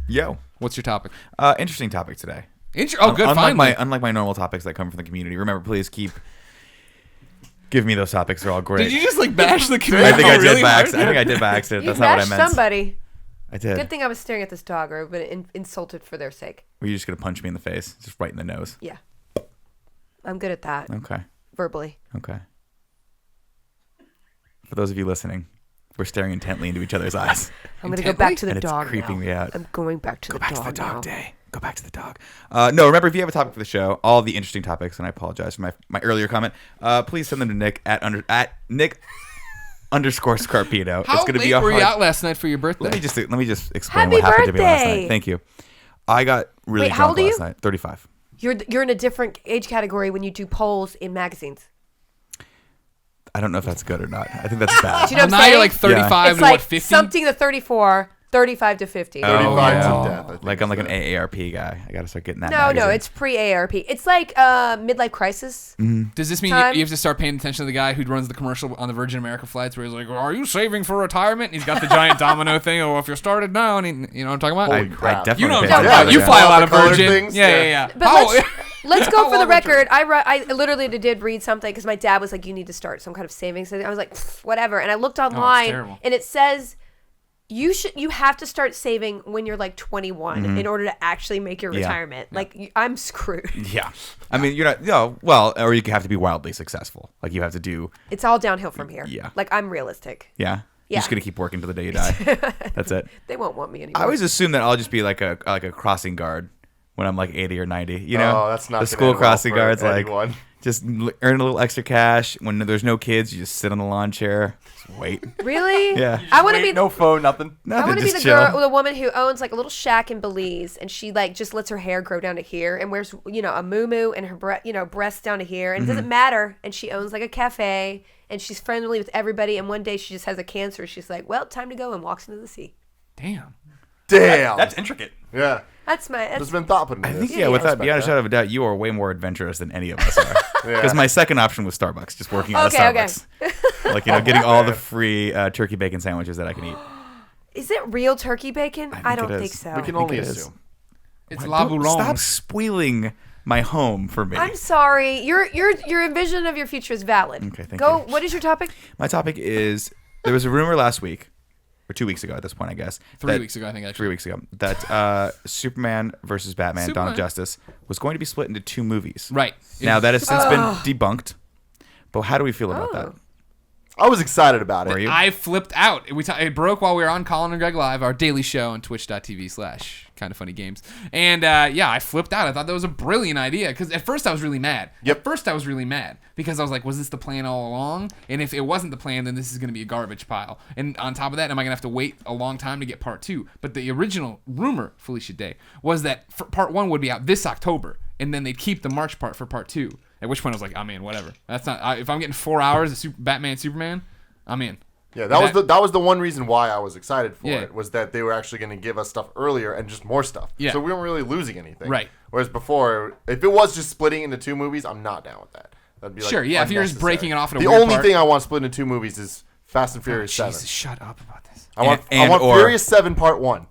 Yo. What's your topic? Interesting topic today. Good. Unlike my normal topics that come from the community. Remember, please give me those topics. They're all great. Did you just bash the community? I think I really did by hard? accident. I think I did by accident. You That's not what I bashed meant. somebody. I did. Good thing I was staring at this dog, or I would have been insulted for their sake. Were you just gonna punch me in the face, just right in the nose? Yeah. I'm good at that. Okay. Verbally. Okay. For those of you listening, we're staring intently into each other's eyes. I'm going to go back to the and dog it's creeping now. me out. I'm going back to the dog. Go back to the dog now. day. Go back to the dog. No, remember, if you have a topic for the show, all the interesting topics, and I apologize for my earlier comment, please send them to Nick at Nick _ Scarpino. How late were you out last night for your birthday? Let me just explain Happy what happened to me last birthday! night. Thank you. I got really Wait, how drunk old are last you? night. 35. You're in a different age category when you do polls in magazines. I don't know if that's good or not. I think that's bad. Do you know what I'm now saying? you're like 35 It's to like 50? something to 34, 35 to 50. 35 yeah. to death. I think Like I'm like an so. AARP guy. I gotta start getting that. No, magazine. it's pre-AARP. It's like midlife crisis. Does this mean Time. you have to start paying attention to the guy who runs the commercial on the Virgin America flights where he's like, are you saving for retirement? And he's got the giant domino thing. Oh, if you're started now. And you know what I'm talking about? Holy I crap. definitely You know what I'm pay talking attention about. to You that. fly a lot of The colored Virgin. things? Yeah. But let's go for the How record. I literally did read something because my dad was like, you need to start some kind of savings. I was like, whatever. And I looked online terrible. and it says you have to start saving when you're like 21 in order to actually make your retirement. Like I'm screwed. Yeah. I mean, you're not. No. Well, or you have to be wildly successful. Like you have to do. It's all downhill from here. Yeah. Like I'm realistic. Yeah. You're just Yeah. gonna keep working till the day you die. That's it. They won't want me anymore. I always assume that I'll just be like a crossing guard when I'm like 80 or 90. You know, Oh, that's not the gonna school end well crossing for guards. anyone. Like just earn a little extra cash. When there's no kids, you just sit on the lawn chair, just wait. Really? Yeah. I want to be no phone, nothing. I want to be just the chill. girl, the woman who owns like a little shack in Belize, and she like just lets her hair grow down to here, and wears a muumuu and her breasts down to here, and it doesn't matter. And she owns like a cafe, and she's friendly with everybody. And one day she just has a cancer. She's like, "Well, time to go," and walks into the sea. Damn. Damn. That's intricate. yeah. That's my. There's been thought put into I this. think without beyond a respect shadow of a doubt, you are way more adventurous than any of us are. Yeah. Because my second option was Starbucks, just working at a Okay, okay. Starbucks. Like getting all the free turkey bacon sandwiches that I can eat. Is it real turkey bacon? I don't it think is. so. We can I think only it is. assume. It's La Don't- Boulogne. Stop spoiling my home for me. I'm sorry. Your vision of your future is valid. Okay, thank Go. you. What is your topic? My topic is there was a rumor last week, or 2 weeks ago at this point, I guess. 3 that- weeks ago, I think, actually. 3 weeks ago. That Superman versus Batman, Dawn Superman. of Justice, was going to be split into 2 movies. Right. Now, that has since been debunked. But how do we feel about that? I was excited about Were it. you? I flipped out. It broke while we were on Colin and Greg Live, our daily show on twitch.tv/kindoffunnygames. And I flipped out. I thought that was a brilliant idea because at first I was really mad. Yep. At first I was really mad because I was like, was this the plan all along? And if it wasn't the plan, then this is going to be a garbage pile. And on top of that, am I going to have to wait a long time to get part 2? But the original rumor, Felicia Day, was that part 1 would be out this October, and then they'd keep the March part for part 2. At which point I was like, I'm in, whatever. That's not. If I'm getting 4 hours of Batman Superman, I'm in. Yeah, that was the one reason why I was excited for Yeah. it, was that they were actually going to give us stuff earlier and just more stuff. Yeah. So we weren't really losing anything. Right. Whereas before, if it was just splitting into 2 movies, I'm not down with that. That'd be like Sure, yeah, if you're just unnecessary. breaking it off in a the weird only part. thing I want split into 2 movies is Fast and Furious 7. Jesus, shut up about this. I want or- Furious 7 Part 1,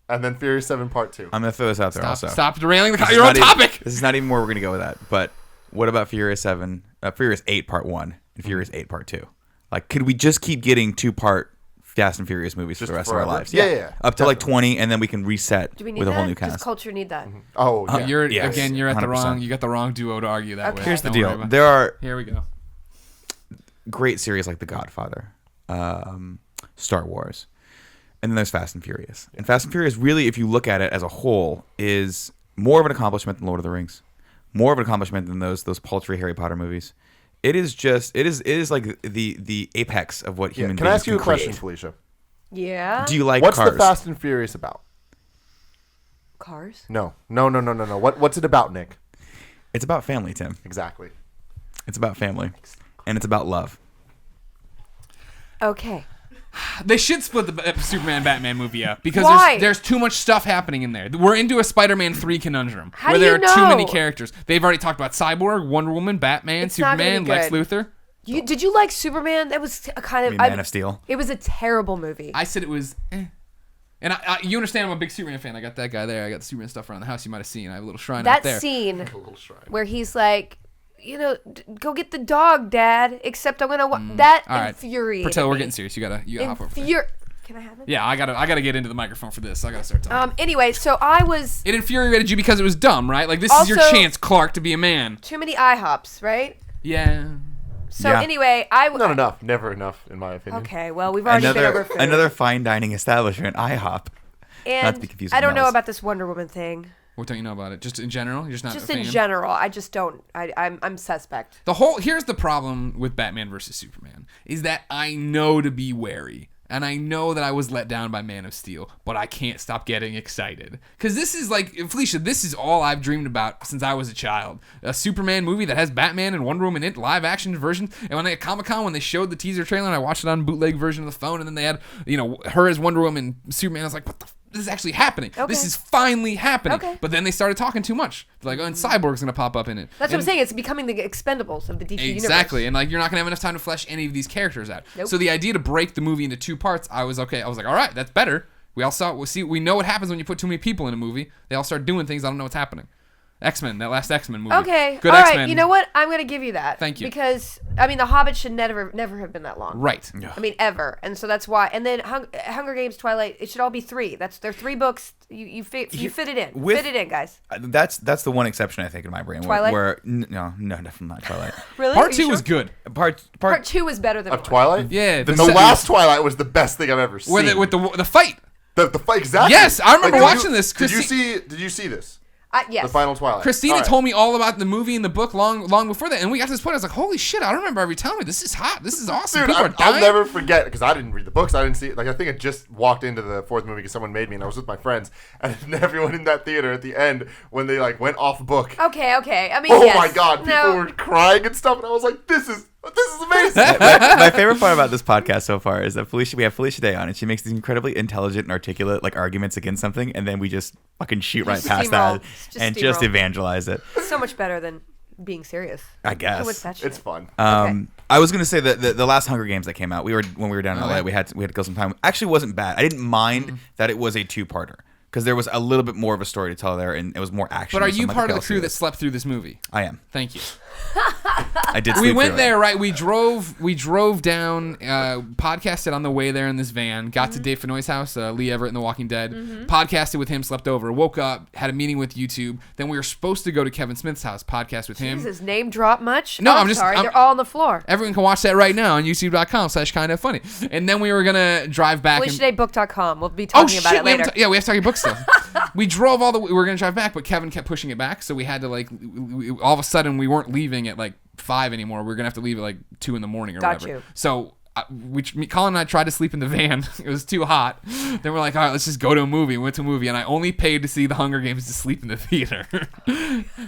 and then Furious 7 Part 2. I'm going to throw this out there also. Stop derailing This the is your own not even- topic. This is not even where we're going to go with that. But what about Furious 8 Part 1 and Furious 8 Part 2? Like, could we just keep getting 2-part Fast and Furious movies for the rest of our forever? lives? Yeah. Up to like 20, and then we can reset Do we need with a that? whole new Does cast. culture need that? Oh, yeah. You're Yes, you're at the 100%. wrong. You got the wrong duo to argue that with. Here's the Don't worry deal. about it. There are Here we go. great series like The Godfather, Star Wars, and then there's Fast and Furious. And Fast and Furious, really, if you look at it as a whole, is more of an accomplishment than Lord of the Rings, more of an accomplishment than those paltry Harry Potter movies. It is like the apex of what human Can I beings ask you a can question, create. Felicia? Yeah. Do you like What's cars? the Fast and Furious about? Cars? No. What's it about, Nick? It's about family, Tim. Exactly. It's about family, and it's about love. Okay. They should split the Superman Batman movie up because Why? there's too much stuff happening in there. We're into a Spider-Man 3 conundrum How where do there you are too many know? characters. They've already talked about Cyborg, Wonder Woman, Batman, It's not gonna Superman, be Lex good. Luthor. Did you like Superman? That was a kind of Man of Steel. It was a terrible movie. I said it was. And you understand I'm a big Superman fan. I got that guy there. I got the Superman stuff around the house you might have seen. I have a little shrine out That there. scene A little shrine. where he's like, go get the dog, Dad. Except I'm gonna that All right. infuriated Patel, we're me. getting serious. You gotta hop over there. Can I have it? Yeah, I gotta get into the microphone for this. I gotta start talking. Anyway, so I was It infuriated you because it was dumb, right? Like, this is your Also- chance, Clark, to be a man. too many IHOPs, right? Yeah. So Yeah. anyway, Not enough. Never enough, in my opinion. Okay, well, we've already been over food. Another fine dining establishment, IHOP. and not to be confused I with don't know Mel's. about this Wonder Woman thing. What don't you know about it? Just in general? You're just not Just a in fan? general, I just don't. I'm suspect. Here's the problem with Batman versus Superman is that I know to be wary. And I know that I was let down by Man of Steel, but I can't stop getting excited. Because this is like, Felicia, this is all I've dreamed about since I was a child. A Superman movie that has Batman and Wonder Woman in it, live action version. And when at Comic-Con, when they showed the teaser trailer, and I watched it on bootleg version of the phone, and then they had, her as Wonder Woman, Superman, I was like, what the this is actually happening. Okay. This is finally happening. Okay. But then they started talking too much. They're like, and Cyborg's going to pop up in it. That's what I'm saying. It's becoming the Expendables of the DC universe. Exactly, and like you're not gonna have enough time to flesh any of these characters out. Nope. So the idea to break the movie into two parts, I was like, all right, that's better. We know what happens when you put too many people in a movie. They all start doing things. I don't know what's happening. X-Men, that last X-Men movie. Okay, Good all X-Men. right. You know what? I'm gonna give you that. Thank you. Because The Hobbit should never have been that long. Right. I mean, ever. And so that's why. And then Hunger Games, Twilight. It should all be 3. They're 3 books. You fit it in. Fit it in, guys. That's the one exception I think in my brain. Twilight? No, definitely not Twilight. Really? Part Are you 2 sure? was good. Part 2 was better than Of 1. Twilight? Yeah. The last Twilight was the best thing I've ever seen. with the fight. The fight, exactly. Yes, I remember did watching this. Did you see this? Yes. The final Twilight. Christina All right. told me all about the movie and the book long before that, and we got to this point. I was like, "Holy shit!" I don't remember ever telling me this is hot. This is awesome. Dude, People are dying. I'll never forget because I didn't read the books. I didn't see it. Like I think I just walked into the 4th movie because someone made me, and I was with my friends, and everyone in that theater at the end when they like went off book. Okay. I mean, Oh yes. my god, people No. were crying and stuff, and I was like, "This is amazing." My favorite part about this podcast so far is that we have Felicia Day on, and she makes these incredibly intelligent and articulate like arguments against something, and then we just fucking shoot right past Steamroll. that and just steamroll. evangelize it. So much better than being serious. I guess. What's that shit? It's fun. Okay. I was gonna say that the last Hunger Games that came out, when we were down in LA, we had to kill some time. Actually, wasn't bad. I didn't mind that it was a 2-parter because there was a little bit more of a story to tell there, and it was more action. But are with you some part of the chaos crew to that it. slept through this movie? I am. Thank you. I did. We sleep went through there, it. right? We drove down, podcasted on the way there in this van, got to Dave Fenoy's house, Lee Everett in The Walking Dead, podcasted with him, slept over, woke up, had a meeting with YouTube. Then we were supposed to go to Kevin Smith's house, podcast with him. Jesus, name drop much? No, Oh, I'm just- sorry. I'm- They're all on the floor. Everyone can watch that right now on youtube.com/kindafunny. And then we were gonna drive back. FeliciaDayBook.com. We'll be Oh talking shit! about it We later. have to talk book stuff. We drove all the way. We were gonna drive back, but Kevin kept pushing it back, so we had to all of a sudden we weren't leaving at like 5 anymore. We were gonna have to leave at like 2 in the morning or Got whatever. you. So Colin and I tried to sleep in the van. It was too hot. Then we're like, all right, let's just go to a movie. We went to a movie, and I only paid to see The Hunger Games to sleep in the theater.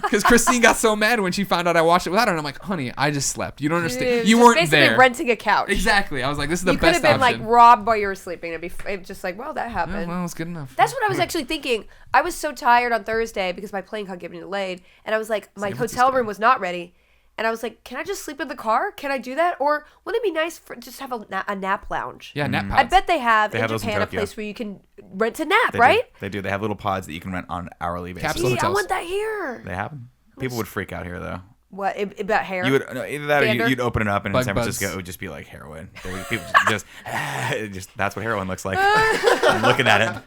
Because Christine got so mad when she found out I watched it without her. And I'm like, honey, I just slept. You don't understand. You Just weren't basically there. renting a couch. Exactly. I was like, this is the You could best have been option. like robbed while you were sleeping. It'd be just like, well, that Yeah, happened. well, it's good enough. That's what I was actually thinking. I was so tired on Thursday because my plane got getting delayed, and I was like, my hotel room was not ready, and I was like, can I just sleep in the car? Can I do that? Or wouldn't it be nice for just have a nap lounge? Yeah, nap I pods. bet they have They in have those in Japan a Tokyo. place where you can rent a nap, They right? do. They do. They have little pods that you can rent on an hourly basis. Capsule Gee, I hotels. want that here. They have them. People would freak out here though. What about hair? You would either that or Dander? you'd open it up and in Bug San buzz. Francisco it would just be like heroin. People just that's what heroin looks like. I'm looking at it,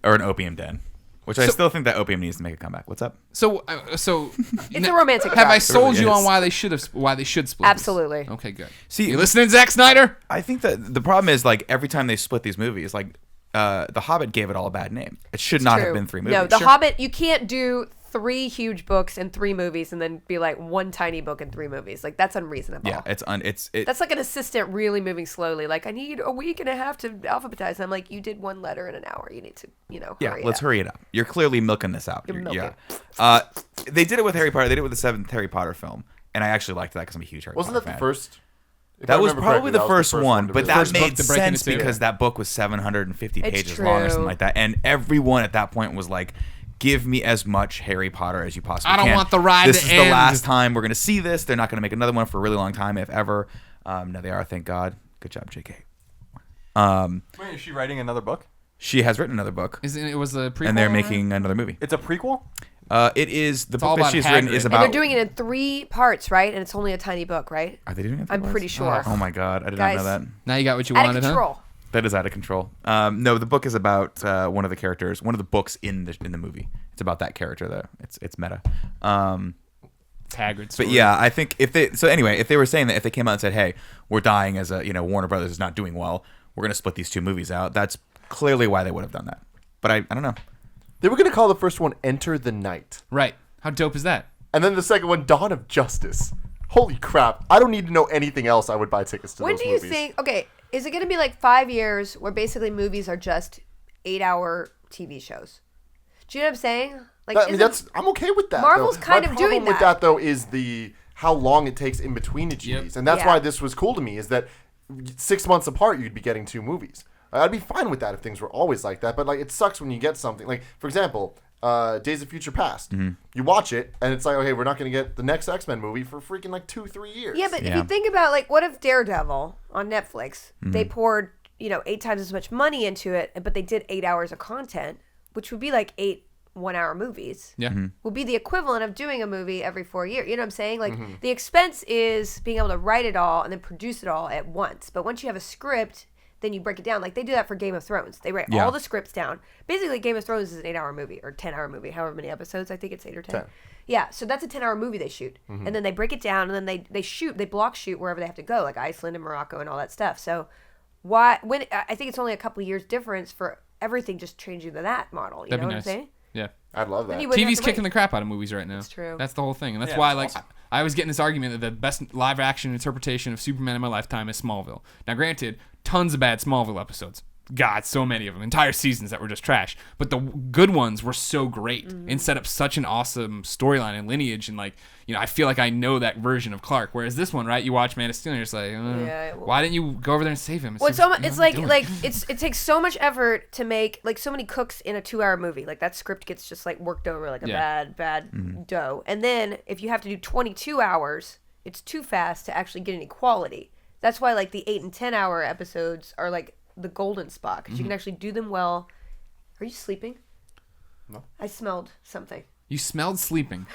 or an opium den, which I still think that opium needs to make a comeback. What's up? So It's a romantic Have I drug. sold really you is. on why they should split? this? Absolutely. Okay, good. See, You listening, Zack Snyder? I think that the problem is like every time they split these movies, like The Hobbit gave it all a bad name. It should not have True. been 3 movies. No, The Hobbit, you can't do 3 huge books and 3 movies and then be like 1 tiny book and 3 movies. Like, that's unreasonable. Yeah, That's like an assistant really moving slowly. Like, I need a week and a half to alphabetize. I'm like, you did 1 letter in an hour. You need to, hurry let's up. hurry it up. You're clearly milking this out. You're milking. They did it with Harry Potter. They did it with the 7th Harry Potter film, and I actually liked that because I'm a huge Harry Wasn't Potter that the fan. first? If I That was remember probably correctly, the that first was one, to but visit. that First book made to break into sense 2. because that book was 750 It's pages long or true. something like that, and everyone at that point was like, "Give me as much Harry Potter as you possibly I can." don't want the ride This to is end. the last time we're gonna see this. They're not gonna make another one for a really long time, if ever. No, they are. Thank God. Good job, J.K. Wait, is she writing another book? She has written another book, It was a prequel, and they're right? making another movie. It's a prequel. It is the all book that about she's written Hagrid. is And about. And they're doing it in 3 parts, right? And it's only a tiny book, right? Are they doing it? I'm pretty sure. Oh my god, I did Guys. not know that. Now you got what you Out wanted, of huh? control. That is out of control. No, the book is about one of the characters, one of the books in the movie. It's about that character though. It's meta. It's Hagrid's story. But yeah, I think if they were saying that if they came out and said, "Hey, we're dying as Warner Brothers is not doing well, we're going to split these 2 movies out," that's clearly why they would have done that. But I don't know. They were going to call the first one Enter the Night. Right. How dope is that? And then the second one, Dawn of Justice. Holy crap. I don't need to know anything else. I would buy tickets to When those do you movies. think? Okay, is it going to be like 5 years where basically movies are just 8-hour TV shows? Do you know what I'm saying? Like, I'm okay with that. Marvel's though. kind My of doing problem with that. that though is how long it takes in between each of these, and that's Yeah. why this was cool to me. Is that 6 months apart you'd be getting 2 movies. I'd be fine with that if things were always like that. But like, it sucks when you get something like, for example, Days of Future Past. You watch it and it's like, okay, we're not going to get the next X-Men movie for freaking like 2-3 years. Yeah, but if Yeah. you think about like, what if Daredevil on Netflix? They poured 8 times as much money into it, but they did 8 hours of content, which would be like 8 1-hour movies. Yeah. Would be the equivalent of doing a movie every 4 years. You know what I'm saying? Like the expense is being able to write it all and then produce it all at once. But once you have a script, then you break it down. Like they do that for Game of Thrones. They write all the scripts down. Basically, Game of Thrones is an 8-hour movie or 10-hour movie, however many episodes. I think it's 8 or 10. 10. Yeah, so that's a 10-hour movie they shoot. And then they break it down and then they block shoot wherever they have to go, like Iceland and Morocco and all that stuff. So I think it's only a couple of years difference for everything just changing to that model. You That'd know be what nice. I'm saying? Yeah. I'd love that. You wouldn't TV's have to kicking wait. the crap out of movies right now. That's true. That's the whole thing, and that's Yeah, why that's awesome. I was getting this argument that the best live action interpretation of Superman in my lifetime is Smallville. Now, granted, tons of bad Smallville episodes. God, so many of them. Entire seasons that were just trash. But the good ones were so great and set up such an awesome storyline and lineage. And, I feel like I know that version of Clark. Whereas this one, right, you watch Man of Steel and you're just like, why didn't you go over there and save him? Well, it's it takes so much effort to make like so many cooks in a 2-hour movie. Like that script gets just like worked over like a bad dough. And then if you have to do 22 hours, it's too fast to actually get any quality. That's why like the 8 and 10-hour episodes are like the golden spot because you can actually do them well. Are you sleeping? No. I smelled something. You smelled sleeping.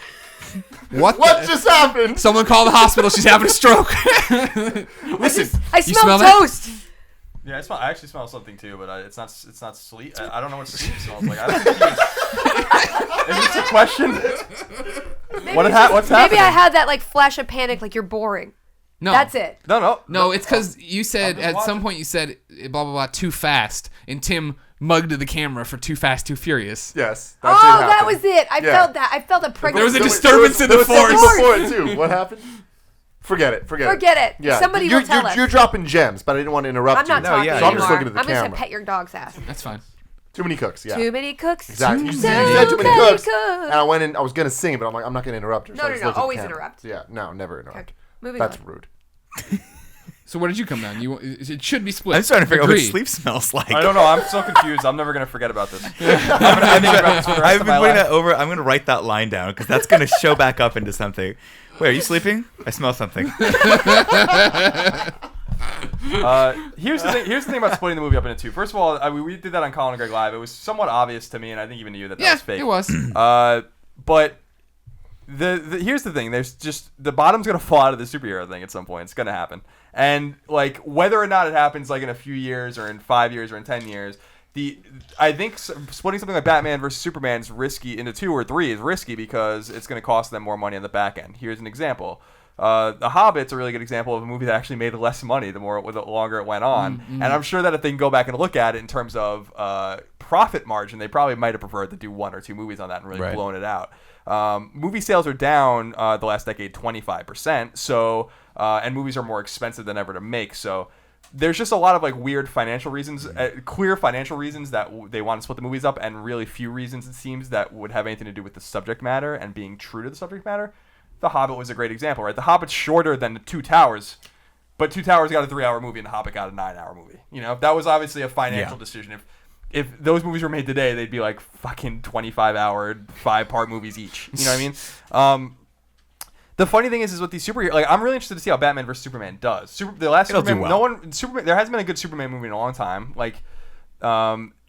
What just happened? Someone call the hospital. She's having a stroke. Listen, I you smell smell that? toast. Yeah, I actually smell something too, but it's not sleep. I don't know what sleep smells like. I don't think is this a question? What's happening? Maybe I had that like flash of panic, like you're boring. No, That's it. No, it's because you said just at some watching. point you said blah blah blah too fast, and Tim mugged the camera for Too Fast, Too Furious. Yes. Oh, that was it. I felt that. I felt a pregnant. There was a disturbance in the there was something force. before it too. What happened? Forget it. Forget it. Yeah. Somebody you're, will tell you're, us. You're dropping gems, but I didn't want to interrupt I'm not you. talking yeah, So I'm anymore. just looking at the I'm just camera. gonna pet your dog's ass. That's fine. Too many cooks. Yeah. Too many cooks. Exactly. You Too said too many many cooks. And I went in. I was gonna sing, but I'm like, I'm not gonna interrupt her. No, so I no, just no, looked at the always camera. interrupt. Yeah. No, never interrupt. Okay. Moving That's on. rude. So where did you come down? It should be split. I'm starting to figure out what Agreed. sleep smells like. I don't know. I'm so confused. I'm never gonna forget about this. I've been putting that over. I'm gonna write that line down because that's gonna show back up into something. Wait, are you sleeping? I smell something. Here's the thing. Here's the thing about splitting the movie up into 2. First of all, we did that on Colin and Greg Live. It was somewhat obvious to me, and I think even to you that Yeah, was fake. it was. But here's the thing. There's just the bottom's gonna fall out of the superhero thing at some point. It's gonna happen, and like whether or not it happens like in a few years or in 5 years or in 10 years. I think splitting something like Batman versus Superman is risky into 2 or 3 is risky because it's going to cost them more money on the back end. Here's an example. The Hobbit's a really good example of a movie that actually made less money the longer it went on. Mm-hmm. And I'm sure that if they can go back and look at it in terms of profit margin, they probably might have preferred to do 1 or 2 movies on that and really blown it out. Movie sales are down the last decade 25%. So and movies are more expensive than ever to make. So there's just a lot of like weird financial reasons, clear financial reasons that they want to split the movies up, and really few reasons it seems that would have anything to do with the subject matter and being true to the subject matter. The Hobbit was a great example, right? The Hobbit's shorter than the Two Towers, but Two Towers got a 3-hour movie and The Hobbit got a 9-hour movie. You know, that was obviously a financial decision. If those movies were made today, they'd be like fucking 25-hour, 5-part movies each. You know what I mean? The funny thing is with these superheroes, like I'm really interested to see how Batman vs Superman does. The last It'll Superman, do well. Superman, there hasn't been a good Superman movie in a long time. Like,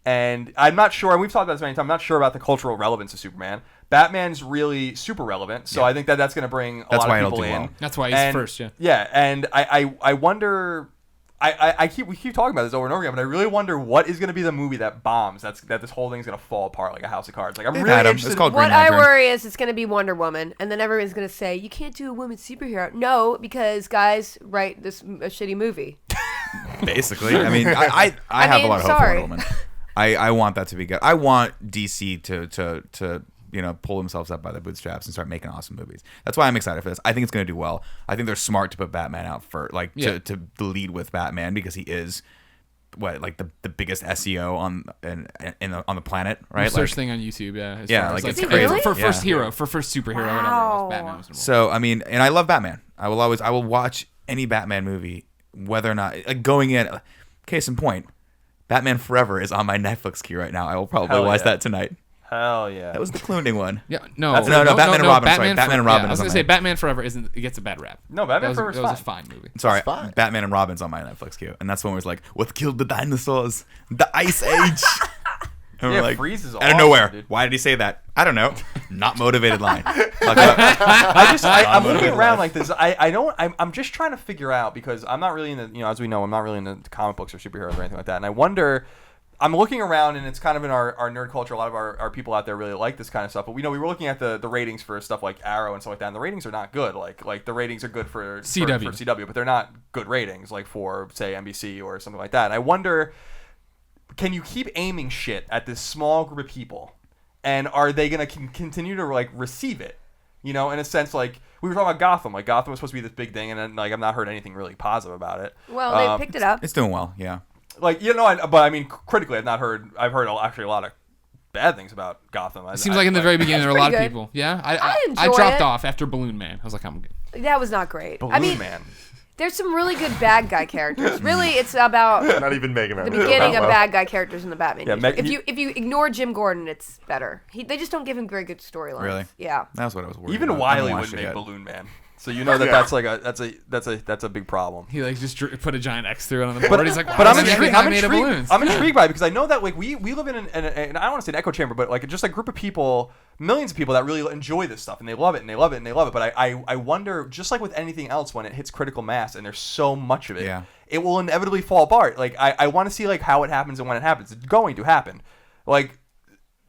And I'm not sure, and we've talked about this many times, I'm not sure about the cultural relevance of Superman. Batman's really super relevant, so I think that's going to bring a lot of people in. Well. That's why he's first, yeah. Yeah, and I wonder... we keep talking about this over and over again, but I really wonder what is going to be the movie that bombs. That this whole thing's going to fall apart like a house of cards. Like I'm really interested. It's called What Green I Lantern. worry is it's going to be Wonder Woman, and then everyone's going to say you can't do a woman superhero. No, because guys write this a shitty movie. Basically, I mean, I have mean, a lot of hope for sorry. Wonder Woman. I want that to be good. I want DC to pull themselves up by the bootstraps and start making awesome movies. That's why I'm excited for this. I think it's going to do well. I think they're smart to put Batman out for to lead with Batman because he is the biggest SEO on the planet, right? Search thing on YouTube, yeah. It's crazy. crazy. For first hero, for first superhero, whatever. Wow. Batman was number one. So I mean, and I love Batman. I will watch any Batman movie, whether or not going in. Case in point, Batman Forever is on my Netflix queue right now. I will probably watch that tonight. Hell yeah. That was the cloning one. Yeah, no, Batman and Robin. Sorry, Batman and Robin. I was gonna say Batman Forever gets a bad rap. No, Batman Forever was a fine movie. Sorry, It's fine. Batman and Robin's on my Netflix queue, and that's when it was like, "What killed the dinosaurs? The Ice Age." And we're Yeah, like, Freeze is out of awesome, nowhere. dude. Why did he say that? I don't know. Not motivated line. I'm looking around like this. I'm just trying to figure out because I'm not really in the, as we know, I'm not really into comic books or superheroes or anything like that. And I wonder, I'm looking around and it's kind of in our nerd culture. A lot of our people out there really like this kind of stuff. But we were looking at the ratings for stuff like Arrow and stuff like that. And the ratings are not good. Like the ratings are good for CW, but they're not good ratings like for say NBC or something like that. And I wonder, can you keep aiming shit at this small group of people? And are they going to continue to receive it? In a sense, like we were talking about Gotham. Like Gotham was supposed to be this big thing, and then I've not heard anything really positive about it. Well, they picked it up. It's doing well, yeah. But I mean, critically, I've heard actually a lot of bad things about Gotham. It seems like in the very beginning there were a lot of pretty people. Yeah, I I enjoy dropped it. off after Balloon Man. I was like, I'm good. That was not great. Balloon Man. There's some really good bad guy characters. Really, it's about Not even Mega Man. the beginning of bad guy characters in the Batman. Yeah, universe. If you ignore Jim Gordon, it's better. They just don't give him very good storylines. Really? Yeah. That's what I was worried Even about. I haven't Wiley watched would it make yet. Balloon Man. So that's a big problem. He just put a giant X through it on the board. He's like, But I'm intrigued. I'm made of balloons. I'm intrigued by it because I know that we live in an I don't want to say an echo chamber, but just a group of people, millions of people that really enjoy this stuff and they love it and they love it and they love it. But I wonder, just like with anything else, when it hits critical mass and there's so much of it, it will inevitably fall apart. Like I want to see how it happens and when it happens. It's going to happen. Like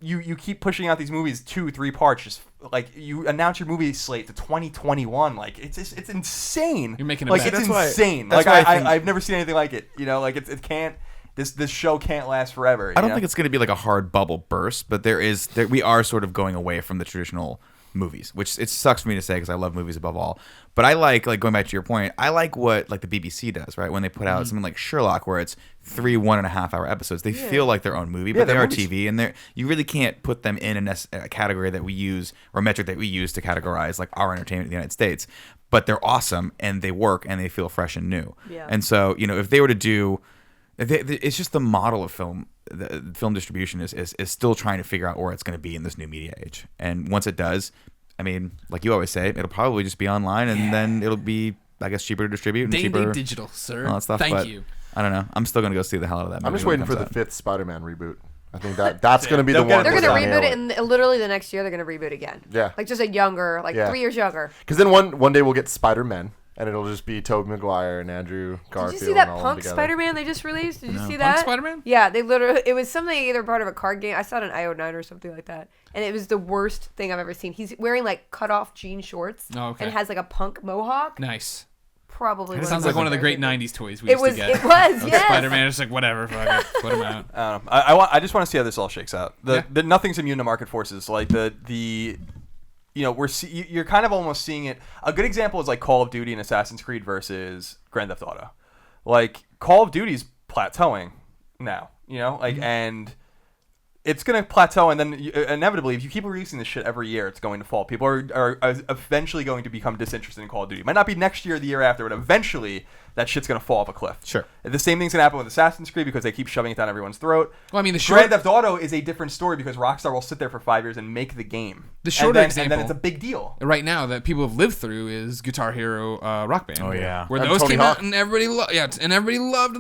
you keep pushing out these movies 2-3 parts. Just like you announce your movie slate to 2021. Like it's insane. You're making it like bad. it's That's insane. why I've never seen anything like it. It can't. This show can't last forever. I don't think it's going to be like a hard bubble burst, but we are sort of going away from the traditional movies, which it sucks for me to say because I love movies above all. But I like going back to your point, I like what the BBC does, right? When they put out something like Sherlock, where it's 3 1.5-hour episodes, they feel like their own movie, but they are TV, and you really can't put them in a category that we use or metric that we use to categorize like our entertainment in the United States. But they're awesome and they work and they feel fresh and new. Yeah. And so if they were to do, it's just the model of film. The film distribution is still trying to figure out where it's going to be in this new media age. And once it does, I mean, like you always say, it'll probably just be online, and then it'll be, I guess, cheaper to distribute and Day cheaper digital, sir. all that stuff. Thank but you. I don't know. I'm still going to go see the hell out of that movie. I'm just when waiting it for the comes out. 5th Spider-Man reboot. I think that's going to be the They'll get one. it. They're where going to they reboot nail it, and literally the next year they're going to reboot again. Yeah. Like just a younger, 3 years younger. Because then one day we'll get Spider-Man, and it'll just be Tobey Maguire and Andrew Garfield. Did you see that and all of them Punk together. Spider-Man they just released? Did you see Punk that? Spider-Man? Yeah, it was something either part of a card game. I saw it on IO9 or something like that. And it was the worst thing I've ever seen. He's wearing cut off jean shorts Oh, okay. and has a punk mohawk. Nice. Probably It sounds like one of the great '90s toys we It used was, to get. it was, yes. Spider-Man is like whatever, fuck it, put him out. I just want to see how this all shakes out. Nothing's immune to market forces. Like you're kind of almost seeing it. A good example is like Call of Duty and Assassin's Creed versus Grand Theft Auto. Like Call of Duty's plateauing now, and it's going to plateau, and then inevitably, if you keep releasing this shit every year, it's going to fall. People are eventually going to become disinterested in Call of Duty. It might not be next year or the year after, but eventually that shit's going to fall off a cliff. Sure. The same thing's going to happen with Assassin's Creed because they keep shoving it down everyone's throat. Well, I mean, Grand Theft Auto is a different story because Rockstar will sit there for 5 years and make the game. The shorter example, and then it's a big deal. Right now that people have lived through is Guitar Hero Rock Band. Oh, yeah. Where And those Tony came Hawk. out and everybody loved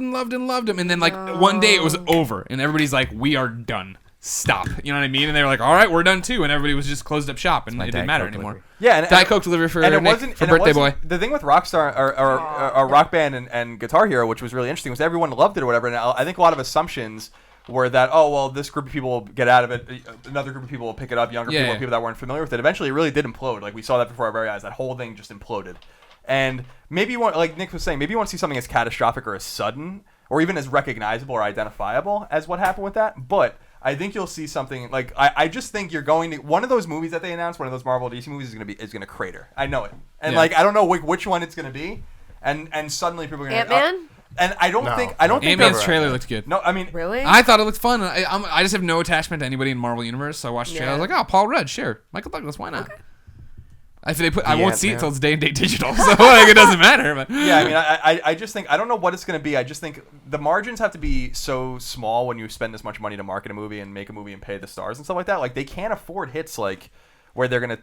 them. And then like one day it was over and everybody's like, we are done. Stop. You know what I mean? And they were like, all right, we're done too. And everybody was just closed up shop and it didn't matter anymore. Yeah, and Diet Coke delivery for and it Nick, wasn't for and it birthday wasn't- boy. The thing with Rockstar or Rock Band and Guitar Hero, which was really interesting, was everyone loved it or whatever. And I think a lot of assumptions were that, oh well, this group of people will get out of it, another group of people will pick it up, younger people that weren't familiar with it. Eventually, it really did implode. Like we saw that before our very eyes. That whole thing just imploded. And maybe you want, like Nick was saying, maybe you want to see something as catastrophic or as sudden or even as recognizable or identifiable as what happened with that. But I think you'll see something like I just think you're going to one of those movies that they announced, one of those Marvel DC movies is gonna crater. I know it, and like I don't know which one it's gonna be, and suddenly people are gonna Ant-Man? and I don't think Ant-Man's trailer looked good. No, I mean Really? I thought it looked fun. I just have no attachment to anybody in Marvel Universe, so I watched the trailer. I was like, oh, Paul Rudd, sure. Michael Douglas, why not? If they put, I won't see it till it's day and date digital, so like it doesn't matter. But yeah, I mean, I just think I don't know what it's going to be. I just think the margins have to be so small when you spend this much money to market a movie and make a movie and pay the stars and stuff like that. Like they can't afford hits like where they're gonna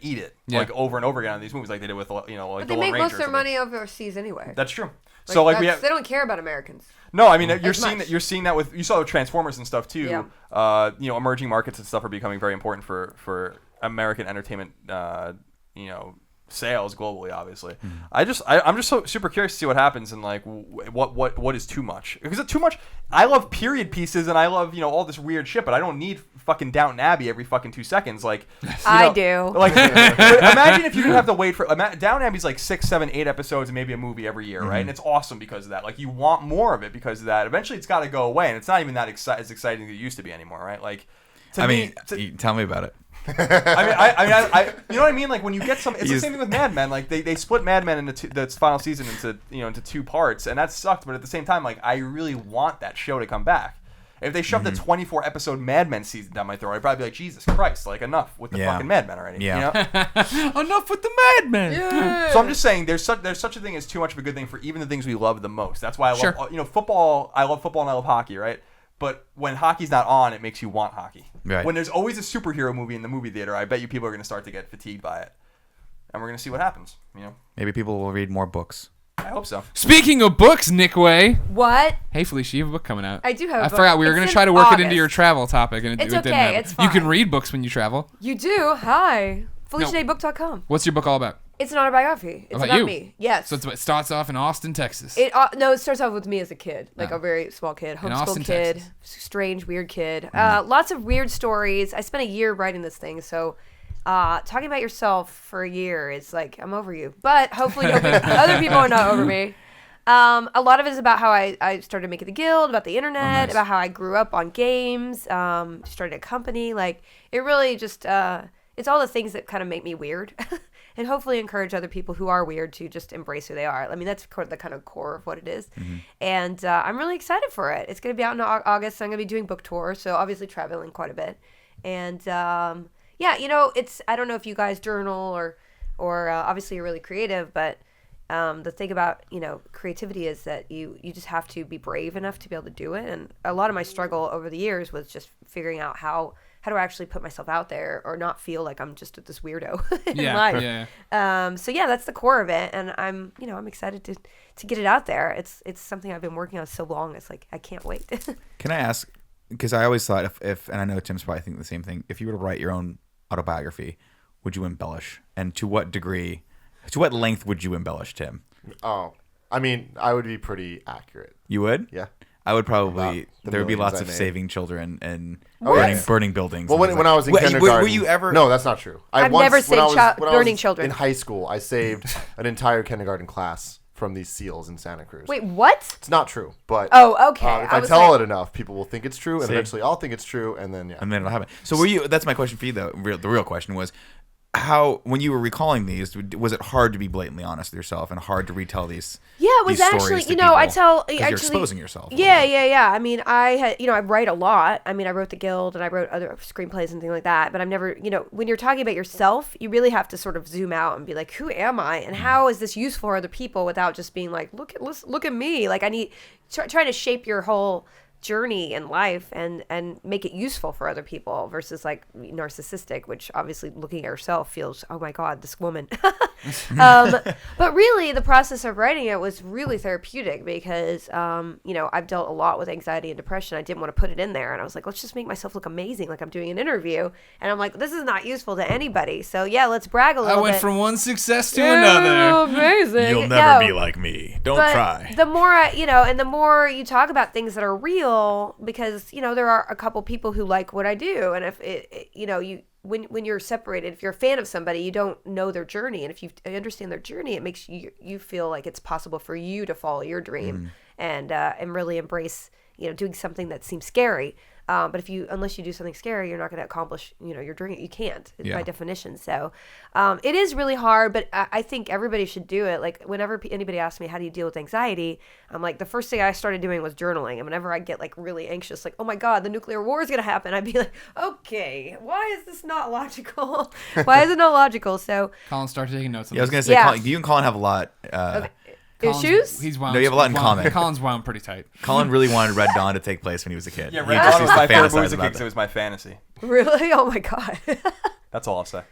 eat it like over and over again on these movies, like they did with like But the they Lone make Ranger most of their or something. money overseas anyway. That's true. So like we have. They don't care about Americans. No, I mean you're As seeing much. that. You're seeing that with you saw with Transformers and stuff too. Yeah. Emerging markets and stuff are becoming very important for American entertainment. Sales globally, obviously. I'm just so super curious to see what happens and like what is too much. Because it's too much. I love period pieces and I love all this weird shit, but I don't need fucking Downton Abbey every fucking 2 seconds. Like I do. Like imagine if you didn't have to wait for Downton Abbey's like 6, 7, 8 episodes and maybe a movie every year, right? And it's awesome because of that. Like you want more of it because of that. Eventually, it's got to go away, and it's not even that as exciting as it used to be anymore, right? Like, Tell me about it. I you know what I mean? Like when you get some, it's the same thing with Mad Men. Like they split Mad Men into the final season into 2 parts, and that sucked. But at the same time, like I really want that show to come back. If they shoved a 24 episode Mad Men season down my throat, I'd probably be like, Jesus Christ, like enough with the fucking Mad Men already. Yeah. enough with the Mad Men. Yeah. So I'm just saying, there's such a thing as too much of a good thing for even the things we love the most. That's why I love football. I love football and I love hockey, right? But when hockey's not on, it makes you want hockey. Right. When there's always a superhero movie in the movie theater, I bet you people are going to start to get fatigued by it. And we're going to see what happens, Maybe people will read more books. I hope so. Speaking of books, Nick Way. What? Hey, Felicia, you have a book coming out. I do have a I book. forgot we were going It's to try to in work it into your August. travel topic, and It's it didn't okay, happen. it's You can fine. read books when you travel. You do? Hi. FeliciaDayBook.com. What's your book all about? It's an autobiography. It's About you? me. Yes. So it starts off in Austin, Texas. It starts off with me as a kid, like a very small kid, Austin, homeschooled kid, Texas. strange, weird kid. Lots of weird stories. I spent a year writing this thing, so talking about yourself for a year is like I'm over you. But hopefully other people are not over me. A lot of it is about how I started making the guild, about the internet, about how I grew up on games, started a company. Like it really just it's all the things that kind of make me weird. And hopefully encourage other people who are weird to just embrace who they are. I mean, that's the kind of core of what it is. And I'm really excited for it. It's going to be out in August. I'm going to be doing book tours, so obviously traveling quite a bit. And it's I don't know if you guys journal or obviously you're really creative, but the thing about creativity is that you just have to be brave enough to be able to do it. And a lot of my struggle over the years was just figuring out how do I actually put myself out there or not feel like I'm just this weirdo in life. So that's the core of it, and I'm excited to get it out there. It's something I've been working on so long. It's like I can't wait. Can I ask? Because I always thought if and I know Tim's probably thinking the same thing. If you were to write your own autobiography, would you embellish? And to what degree? To what length would you embellish, Tim? Oh, I mean, I would be pretty accurate. You would? Yeah. I would probably. The There would be millions lots I of made. saving children and What? burning buildings. Well, and when I was in Wait, kindergarten, were you ever? No, that's not true. I've once- never when saved I was- when I was burning children. In high school, I saved an entire kindergarten class from these seals in Santa Cruz. Wait, what? It's not true, but Oh, okay. if I I was tell like- it enough, people will think it's true, and See? eventually I'll think it's true, and then And then it'll happen. So were you? That's my question for you, though. The real question was, how when you were recalling these, was it hard to be blatantly honest with yourself and hard to retell these? Yeah, it was these actually, stories to you know, I people? tell 'Cause actually you're exposing yourself. Yeah. I mean, I had, you know, I write a lot. I mean, I wrote The Guild and I wrote other screenplays and things like that. But I've never, you know, when you're talking about yourself, you really have to sort of zoom out and be like, who am I, and how is this useful for other people, without just being like, look at me. Like I need trying to shape your whole journey in life and make it useful for other people versus like narcissistic, which obviously looking at yourself feels, oh my God, this woman. But really the process of writing it was really therapeutic because, you know, I've dealt a lot with anxiety and depression. I didn't want to put it in there. And I was like, let's just make myself look amazing. Like I'm doing an interview and I'm like, this is not useful to anybody. So yeah, let's brag a little bit. I went from one success to another. Amazing. You'll never be like me. Don't try. The more and the more you talk about things that are real, because, you know, there are a couple people who like what I do. And if you know, when you're separated, if you're a fan of somebody, you don't know their journey. And if you understand their journey, it makes you feel like it's possible for you to follow your dream and really embrace, you know, doing something that seems scary. But unless you do something scary, you're not going to accomplish, you know, your dream. You can't by definition. So it is really hard, but I think everybody should do it. Like whenever anybody asks me, how do you deal with anxiety? I'm like, the first thing I started doing was journaling. And whenever I get like really anxious, like, oh my God, the nuclear war is going to happen, I'd be like, okay, why is this not logical? Why is it not logical? So Colin started taking notes on Yeah, I was this. gonna say, Colin, you and Colin have a lot. issues? He's wound. No, you have a lot in common. Colin's wound pretty tight. Colin really wanted Red Dawn to take place when he was a kid. Yeah, He Red just Dawn was used to my favorite fantasize music about because that. it was my fantasy. Really? Oh my God. That's all I'll say.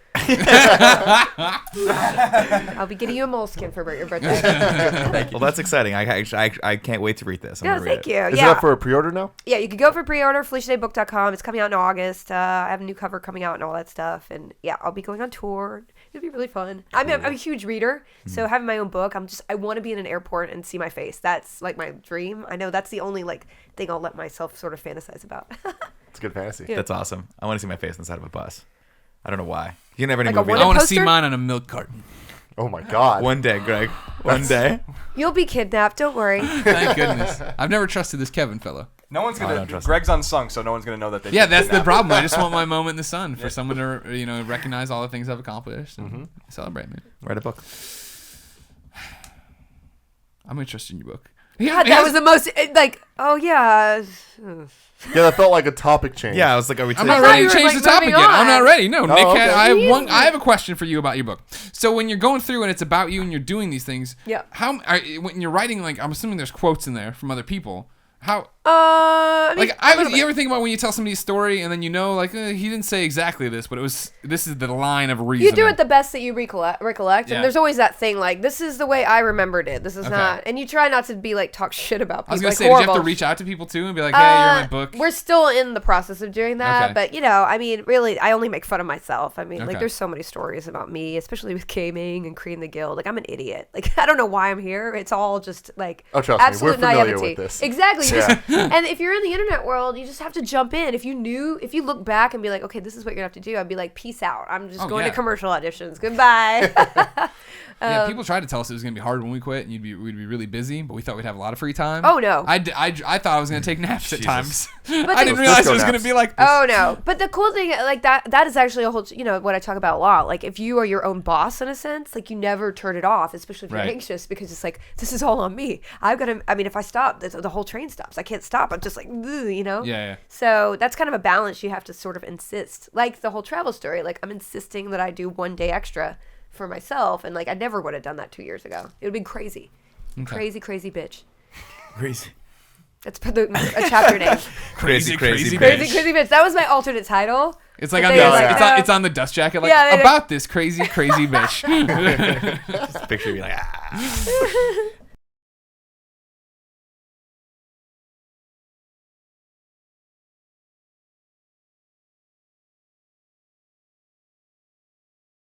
I'll be getting you a moleskin for your birthday. Thank you. Well, that's exciting. I can't wait to read this. I'm Yeah, gonna read thank it. you. Is Yeah. it up for a pre-order now? Yeah, you can go for pre-order, FeliciaDayBook.com. It's coming out in August. I have a new cover coming out and all that stuff. And yeah, I'll be going on tour. It'll be really fun. I'm a huge reader, so having my own book, I want to be in an airport and see my face. That's like my dream. I know that's the only like thing I'll let myself sort of fantasize about. It's a good fantasy. Yeah. That's awesome. I want to see my face inside of a bus. I don't know why. You can have any Like a movie. one- I want to see poster? mine on a milk carton. Oh my God. One day, Greg. One day. You'll be kidnapped. Don't worry. Thank goodness. I've never trusted this Kevin fellow. No one's I don't gonna. trust Greg's unsung, so no one's gonna know that they. Yeah, did that's the kidnap him. problem. I just want my moment in the sun for someone to, you know, recognize all the things I've accomplished and celebrate me. Write a book. I'm interested in your book. God, that was the most like. Oh yeah. Yeah, that felt like a topic change. Yeah, I was like, are we I'm taking- not thought ready you to were, change like, the topic moving yet. I'm on. not ready. No, Nick, okay. I have a question for you about your book. So when you're going through and it's about you and you're doing these things, Yeah. When you're writing, like, I'm assuming there's quotes in there from other people. How? I mean, Like, a little you bit. ever think about when you tell somebody a story and then you know, like, he didn't say exactly this, but this is the line of reason. You do it the best that you recollect, Yeah. and there's always that thing like, this is the way I remembered it. This is Okay. not, and you try not to be like talk shit about people. I was gonna like, say, did you have horrible. to reach out to people too and be like, hey, you're in my book? We're still in the process of doing that, Okay. but you know, I mean, really, I only make fun of myself. I mean, Okay. like, there's so many stories about me, especially with gaming and creating the guild. Like, I'm an idiot. Like, I don't know why I'm here. It's all just like Oh, trust me, we're absolute familiar naivety. with this. Exactly. You Yeah. just- and if you're in the internet world, you just have to jump in. If you look back and be like, okay, this is what you're gonna have to do, I'd be like, peace out. I'm just Oh, going yeah. to commercial auditions. Goodbye. Yeah, people tried to tell us it was gonna be hard when we quit and we'd be really busy, but we thought we'd have a lot of free time. Oh, no. I thought I was gonna take naps at times. I the- didn't realize Disco it was gonna naps. be like this. Oh no! But the cool thing, like that is actually a whole, you know, what I talk about a lot. Like, if you are your own boss in a sense, like, you never turn it off, especially if you're Right. anxious, because it's like, this is all on me. I've got to. I mean, if I stop, the whole train stops. I can't stop. I'm just like, ugh, you know. Yeah. So that's kind of a balance you have to sort of insist. Like the whole travel story. Like, I'm insisting that I do one day extra for myself, and like, I never would have done that 2 years ago. It would have been crazy, crazy bitch. Crazy. That's a chapter name. Crazy Crazy bitch. That was my alternate title. It's like But on they the, were like, it's on the dust jacket, like, Yeah, they- about this crazy bitch. Just picture me like,